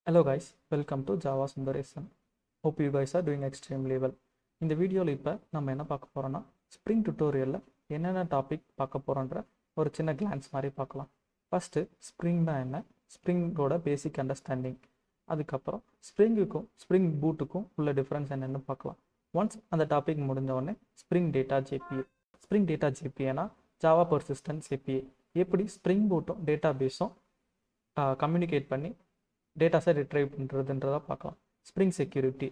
Hello guys, welcome to Java Sundaresan. Hope you guys are doing extremely well. இந்த வீடியோவில் இப்போ நம்ம என்ன பார்க்க போகிறோன்னா ஸ்ப்ரிங் டுட்டோரியலில் என்னென்ன டாபிக் பார்க்க போகிறோன்ற ஒரு சின்ன கிளான்ஸ் மாதிரி பார்க்கலாம். ஃபஸ்ட்டு ஸ்ப்ரிங்னா என்ன, ஸ்ப்ரிங்கோட பேசிக் அண்டர்ஸ்டாண்டிங், அதுக்கப்புறம் ஸ்ப்ரிங்குக்கும் ஸ்ப்ரிங் பூட்டுக்கும் உள்ள டிஃப்ரென்ஸ் என்னென்னு பார்க்கலாம். ஒன்ஸ் அந்த டாபிக் முடிஞ்ச உடனே Spring data JPA. Spring data ஜேபிஏனா ஜாவா பர்சிஸ்டன்ஸ் ஏபிஏ. எப்படி ஸ்ப்ரிங் பூட்டும் டேட்டா பேஸும் கம்யூனிகேட் பண்ணி டேட்டாஸை ரிட்ரைவ் பண்ணுறதுன்றதை பார்க்கலாம். ஸ்ப்ரிங் செக்யூரிட்டி,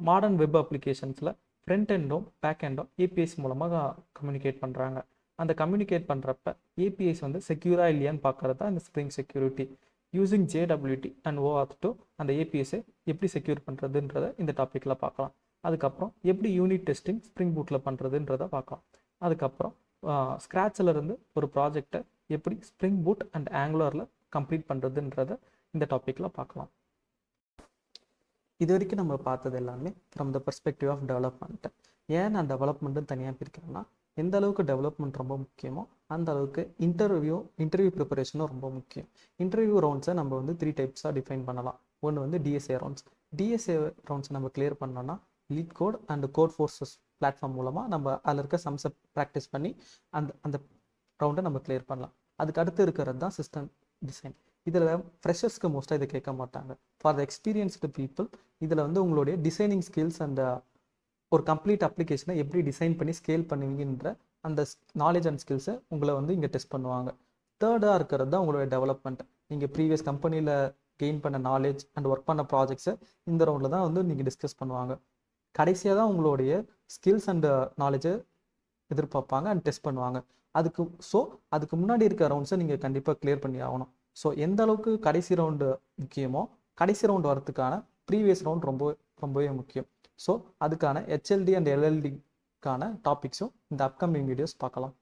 மாடர்ன் வெப் அப்ளிகேஷன்ஸில் ஃப்ரண்ட் எண்டும் பேக் எண்டும் ஏபிஐஸ் மூலமாக கம்யூனிகேட் பண்ணுறாங்க. அந்த கம்யூனிகேட் பண்ணுறப்ப ஏபிஐஸ் வந்து செக்யூராக இல்லையான்னு பார்க்குறது தான் இந்த spring security. Using JWT and OAuth2 அந்த ஏபிஎஸை எப்படி செக்யூர் பண்ணுறதுன்றதை இந்த டாப்பிக்கில் பார்க்கலாம். அதுக்கப்புறம் எப்படி யூனிட் டெஸ்டிங் ஸ்ப்ரிங் பூட்டில் பண்ணுறதுன்றதை பார்க்கலாம். அதுக்கப்புறம் ஸ்க்ராட்சில் ஒரு ப்ராஜெக்டை எப்படி ஸ்ப்ரிங் பூட் அண்ட் ஆங்குலரில் கம்ப்ளீட் பண்ணுறதுன்றதை இந்த டாப்பிக்கில் பார்க்கலாம். இது வரைக்கும் நம்ம பார்த்தது எல்லாமே from the perspective of development. ஏன் நான் டெவலப்மெண்ட்டுன்னு தனியாக பிரிக்கிறேன்னா, எந்த அளவுக்கு டெவலப்மெண்ட் ரொம்ப முக்கியமோ அந்த அளவுக்கு இன்டர்வியூ ப்ரிப்பரேஷனும் ரொம்ப முக்கியம். இன்டர்வியூ ரவுண்ட்ஸை நம்ம வந்து 3 டைப்ஸாக டிஃபைன் பண்ணலாம். ஒன்று வந்து டிஎஸ்ஏ ரவுண்ட்ஸ். டிஎஸ்ஏ ரவுண்ட்ஸை நம்ம கிளியர் பண்ணோன்னா LeetCode and Codeforces platform மூலமாக நம்ம அதில் இருக்க சம்ஸை ப்ராக்டிஸ் பண்ணி அந்த ரவுண்டை நம்ம கிளியர் பண்ணலாம். அதுக்கு அடுத்து இருக்கிறது தான் சிஸ்டம் டிசைன். இதில் ஃப்ரெஷர்ஸ்க்கு மோஸ்ட்டாக இதை கேட்க மாட்டாங்க. ஃபார் த எக்ஸ்பீரியன்ஸ்டு பீப்புள் இதில் வந்து உங்களுடைய டிசைனிங் ஸ்கில்ஸ் அண்ட் ஒரு கம்ப்ளீட் அப்ளிகேஷனை எப்படி டிசைன் பண்ணி ஸ்கேல் பண்ணுவீங்கன்ற அந்த நாலேஜ் அண்ட் ஸ்கில்ஸை உங்களை வந்து இங்கே டெஸ்ட் பண்ணுவாங்க. தேர்டாக இருக்கிறது தான் உங்களுடைய டெவலப்மெண்ட். நீங்கள் ப்ரீவியஸ் கம்பெனியில் கெயின் பண்ண நாலேஜ் அண்ட் ஒர்க் பண்ண ப்ராஜெக்ட்ஸை இந்த ரவுண்டில் தான் வந்து நீங்கள் டிஸ்கஸ் பண்ணுவாங்க. கடைசியாக தான் உங்களுடைய ஸ்கில்ஸ் அண்ட் நாலேஜை எதிர்பார்ப்பாங்க அண்ட் டெஸ்ட் பண்ணுவாங்க. அதுக்கு முன்னாடி இருக்க ரவுண்ட்ஸை நீங்கள் கண்டிப்பாக கிளியர் பண்ணி ஆகணும். ஸோ எந்த அளவுக்கு கடைசி ரவுண்டு முக்கியமோ, கடைசி ரவுண்டு வரதுக்கான ப்ரீவியஸ் ரவுண்ட் ரொம்பவே முக்கியம். ஸோ அதுக்கான HLD அண்ட் LLDக்கான டாபிக்ஸும் இந்த அப்கமிங் வீடியோஸ் பார்க்கலாம்.